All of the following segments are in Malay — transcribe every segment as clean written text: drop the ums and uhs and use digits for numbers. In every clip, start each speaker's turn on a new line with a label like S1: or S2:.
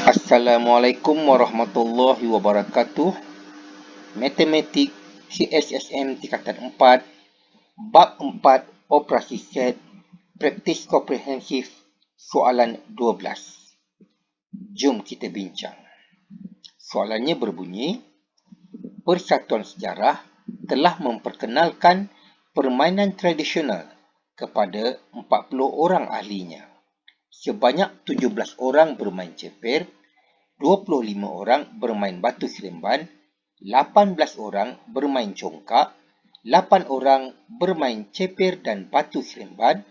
S1: Assalamualaikum warahmatullahi wabarakatuh. Matematik CSSM tingkatan 4, bab 4, operasi set, praktis komprehensif, soalan 12. Jom kita bincang. Soalannya berbunyi, Persatuan Sejarah telah memperkenalkan permainan tradisional kepada 40 orang ahlinya. Sebanyak 17 orang bermain ceper, 25 orang bermain batu seremban, 18 orang bermain congkak, 8 orang bermain ceper dan batu seremban,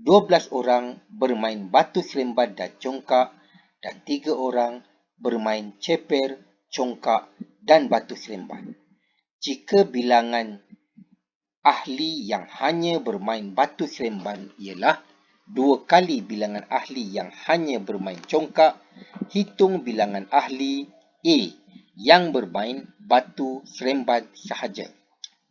S1: 12 orang bermain batu seremban dan congkak, dan 3 orang bermain ceper, congkak dan batu seremban. Jika bilangan ahli yang hanya bermain batu seremban ialah 2 kali bilangan ahli yang hanya bermain congkak, hitung bilangan ahli A yang bermain batu seremban sahaja,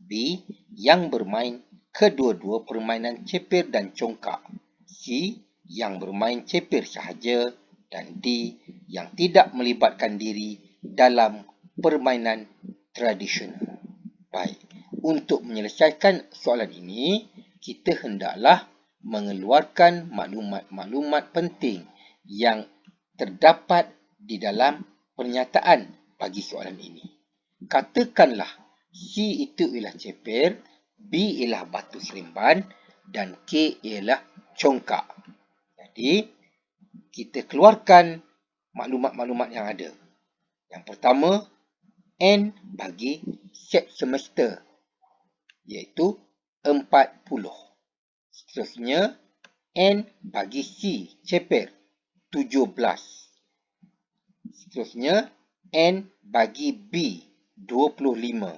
S1: B yang bermain kedua-dua permainan ceper dan congkak, C yang bermain ceper sahaja, dan D yang tidak melibatkan diri dalam permainan tradisional. Baik, untuk menyelesaikan soalan ini, kita hendaklah mengeluarkan maklumat-maklumat penting yang terdapat di dalam pernyataan bagi soalan ini. Katakanlah C itu ialah ceper, B ialah batu seremban dan K ialah congkak. Jadi, kita keluarkan maklumat-maklumat yang ada. Yang pertama, N bagi set semester, iaitu 40. Seterusnya, N bagi C, ceper, 17. Seterusnya, N bagi B, 25.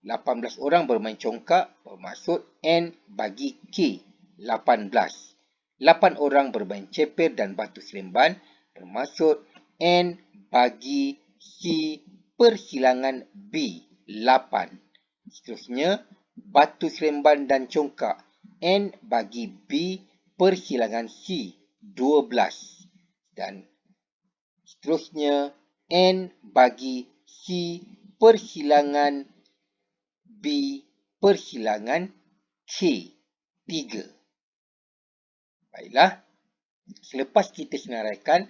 S1: 18 orang bermain congkak, bermaksud N bagi K, 18. 8 orang bermain ceper dan batu seremban, bermaksud N bagi C persilangan B, 8. Seterusnya, batu seremban dan congkak, N bagi B persilangan C, 12. Dan seterusnya, N bagi C persilangan B persilangan K, 3. Baiklah, selepas kita senaraikan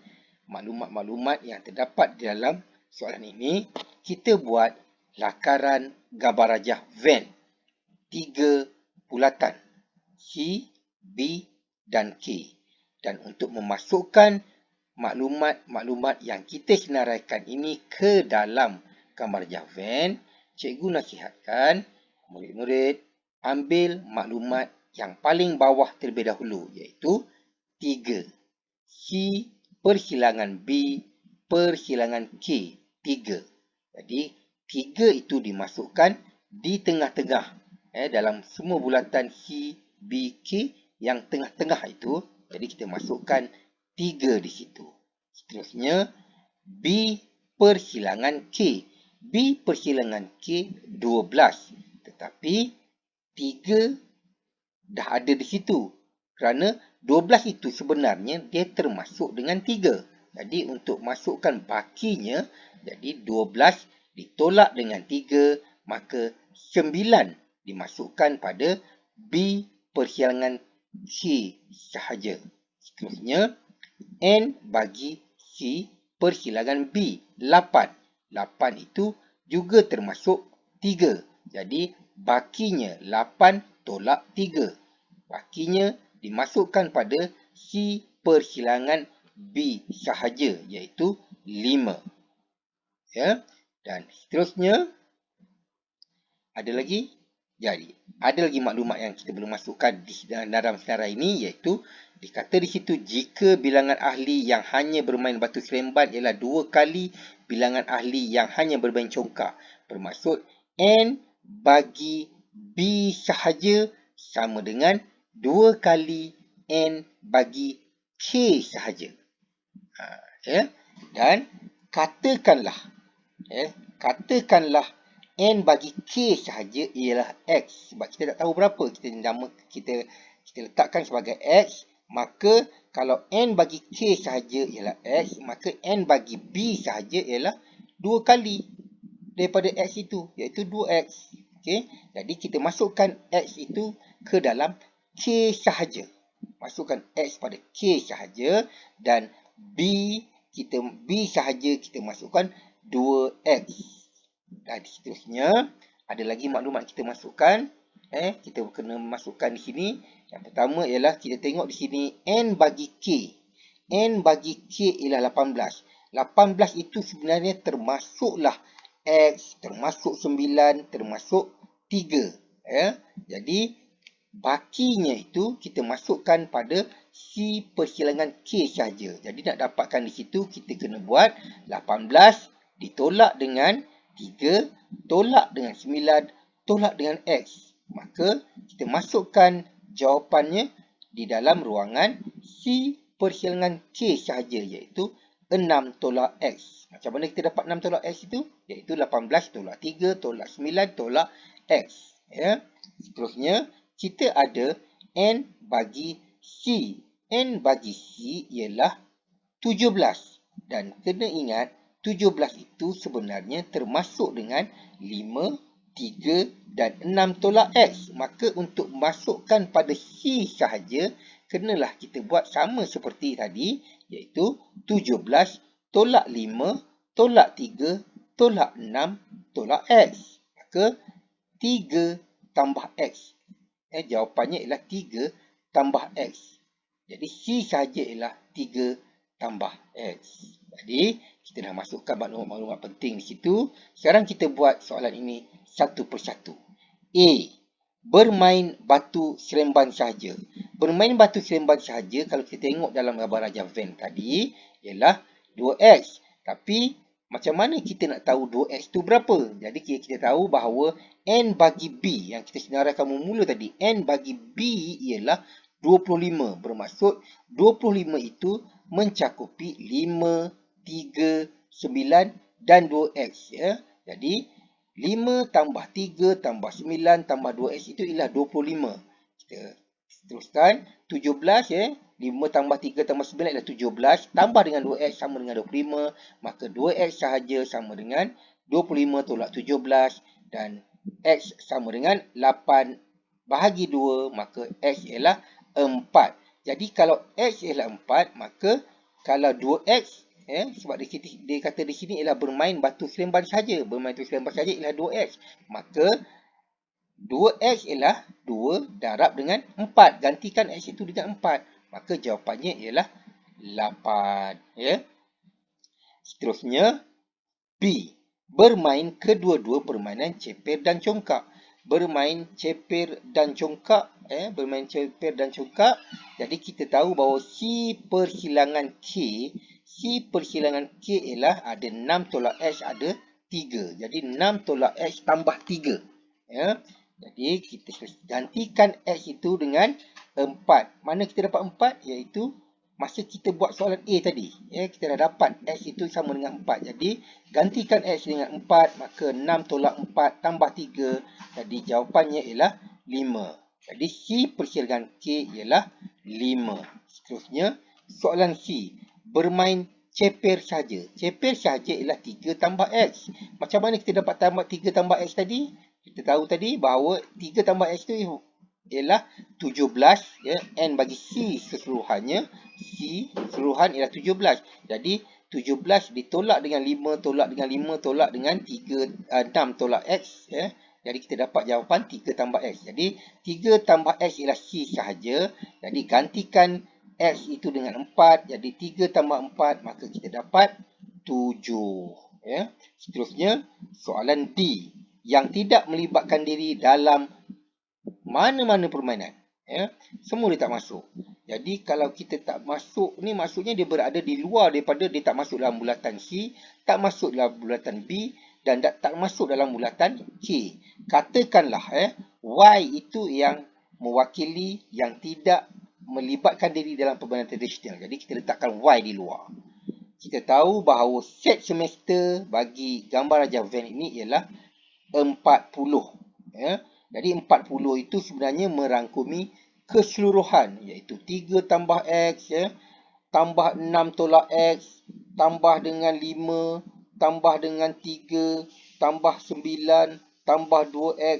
S1: maklumat-maklumat yang terdapat di dalam soalan ini, kita buat lakaran gambar rajah Venn, 3 bulatan C, B dan K. Dan untuk memasukkan maklumat-maklumat yang kita senaraikan ini ke dalam gambar rajah Venn, cikgu nasihatkan murid-murid ambil maklumat yang paling bawah terlebih dahulu, iaitu 3. C persilangan B persilangan K, 3. Jadi, 3 itu dimasukkan di tengah-tengah. Dalam semua bulatan C, B, K, yang tengah-tengah itu, jadi kita masukkan 3 di situ. Seterusnya, B persilangan K. B persilangan K 12. Tetapi 3 dah ada di situ. Kerana 12 itu sebenarnya dia termasuk dengan 3. Jadi untuk masukkan bakinya, jadi 12 ditolak dengan 3, maka 9 dimasukkan pada B persilangan C sahaja. Seterusnya, N bagi C persilangan B, 8. 8 itu juga termasuk 3. Jadi, bakinya 8 tolak 3. Bakinya dimasukkan pada C persilangan B sahaja, iaitu 5. Ya. Dan seterusnya, ada lagi maklumat yang kita belum masukkan di dalam senarai ini, iaitu dikata di situ jika bilangan ahli yang hanya bermain batu seremban ialah 2 kali bilangan ahli yang hanya bermain congkak. Bermaksud N bagi B sahaja sama dengan 2 kali N bagi K sahaja. Dan katakanlah N bagi K sahaja ialah X. Sebab kita tak tahu berapa, kita letakkan sebagai X, Maka kalau N bagi K sahaja ialah X, maka N bagi B sahaja ialah 2 kali daripada X itu, iaitu 2X. Okay? Jadi kita masukkan X itu ke dalam K sahaja. Masukkan X pada K sahaja dan B sahaja kita masukkan 2X. Dan seterusnya, ada lagi maklumat kita masukkan. Kita kena masukkan di sini. Yang pertama ialah kita tengok di sini N bagi K. N bagi K ialah 18. 18 itu sebenarnya termasuklah X, termasuk 9, termasuk 3. Jadi, bakinya itu kita masukkan pada C persilangan K saja. Jadi, nak dapatkan di situ, kita kena buat 18 ditolak dengan 3, tolak dengan 9, tolak dengan X. Maka, kita masukkan jawapannya di dalam ruangan C persilangan K sahaja, iaitu 6 tolak X. Macam mana kita dapat 6 tolak X itu? Iaitu 18 tolak 3 tolak 9 tolak X. Seterusnya, kita ada N bagi C. N bagi C ialah 17. Dan kena ingat, 17 itu sebenarnya termasuk dengan 5, 3 dan 6 tolak X. Maka untuk masukkan pada C sahaja, kenalah kita buat sama seperti tadi, iaitu 17 tolak 5 tolak 3 tolak 6 tolak X. Maka 3 tambah X. Jawapannya ialah 3 tambah X. Jadi C sahaja ialah 3 tambah X. Jadi, kita dah masukkan maklumat-maklumat penting di situ. Sekarang kita buat soalan ini satu persatu. A. Bermain batu seremban sahaja. Bermain batu seremban sahaja, kalau kita tengok dalam gambar rajah Venn tadi, ialah 2X. Tapi, macam mana kita nak tahu 2X itu berapa? Jadi, kita tahu bahawa N bagi B, yang kita senaraikan mula tadi, N bagi B ialah 25. Bermaksud 25 itu mencakupi 5, 3, 9 dan 2X. Jadi 5 tambah 3 tambah 9 tambah 2X itu ialah 25. Kita teruskan 17. 5 tambah 3 tambah 9 ialah 17. Tambah dengan 2X sama dengan 25. Maka 2X sahaja sama dengan 25 tolak 17. Dan X sama dengan 8 bahagi 2. Maka X ialah 4. Jadi kalau X ialah 4, maka kalau 2X, sebab dia kata di sini ialah bermain batu seremban saja. Bermain batu seremban saja ialah 2X. Maka 2X ialah 2 darab dengan 4. Gantikan X itu dengan 4. Maka jawapannya ialah 8. Seterusnya, B. Bermain kedua-dua permainan ceper dan congkak. Bermain ceper dan congkak. Bermain ceper dan congkak. Jadi kita tahu bahawa C persilangan K ialah ada 6 tolak X ada 3. Jadi 6 tolak X tambah 3. Jadi kita gantikan X itu dengan 4. Mana kita dapat 4? Iaitu masa kita buat soalan A tadi. Kita dah dapat X itu sama dengan 4. Jadi gantikan X dengan 4. Maka 6 tolak 4 tambah 3. Jadi jawapannya ialah 5. Jadi C persilangan K ialah 5. Seterusnya, soalan C. Bermain ceper saja. Ceper saja ialah 3 tambah X. Macam mana kita dapat tambah 3 tambah X tadi? Kita tahu tadi bahawa 3 tambah X itu ialah 17. N bagi C keseluruhannya. C keseluruhan ialah 17. Jadi 17 ditolak dengan 5, tolak dengan 5, tolak dengan 3, 6 tolak X. Jadi kita dapat jawapan 3 tambah X. Jadi 3 tambah X ialah C sahaja. Jadi gantikan X itu dengan 4. Jadi 3 tambah 4, maka kita dapat 7. Seterusnya, soalan D. Yang tidak melibatkan diri dalam mana-mana permainan. Semua dia tak masuk. Jadi kalau kita tak masuk, ni maksudnya dia berada di luar daripada, dia tak masuk dalam bulatan C, tak masuk dalam bulatan B dan tak masuk dalam bulatan K. Katakanlah Y itu yang mewakili yang tidak melibatkan diri dalam permainan tradisional. Jadi kita letakkan Y di luar. Kita tahu bahawa set semester bagi gambar rajah Venn ini ialah 40. Jadi 40 itu sebenarnya merangkumi keseluruhan, iaitu 3 tambah X, ya, tambah 6 tolak X, tambah dengan 5, tambah dengan 3, tambah 9, tambah 2X,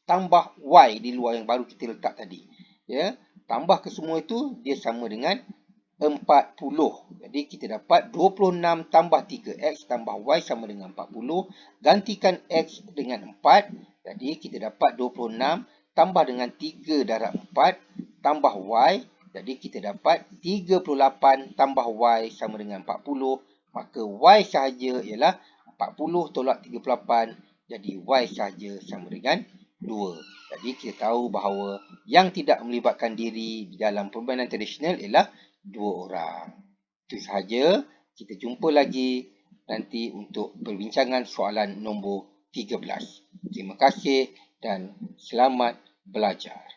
S1: tambah Y di luar yang baru kita letak tadi. Ya, tambah ke semua itu, dia sama dengan 40. Jadi kita dapat 26 tambah 3X tambah Y sama dengan 40. Gantikan X dengan 4. Jadi kita dapat 26 tambah dengan 3 darab 4 tambah Y. Jadi kita dapat 38 tambah Y sama dengan 40. Maka Y sahaja ialah 40 tolak 38. Jadi Y sahaja sama dengan 2. Jadi kita tahu bahawa yang tidak melibatkan diri dalam permainan tradisional ialah 2 orang. Itu sahaja. Kita jumpa lagi nanti untuk perbincangan soalan nombor 13. Terima kasih dan selamat belajar.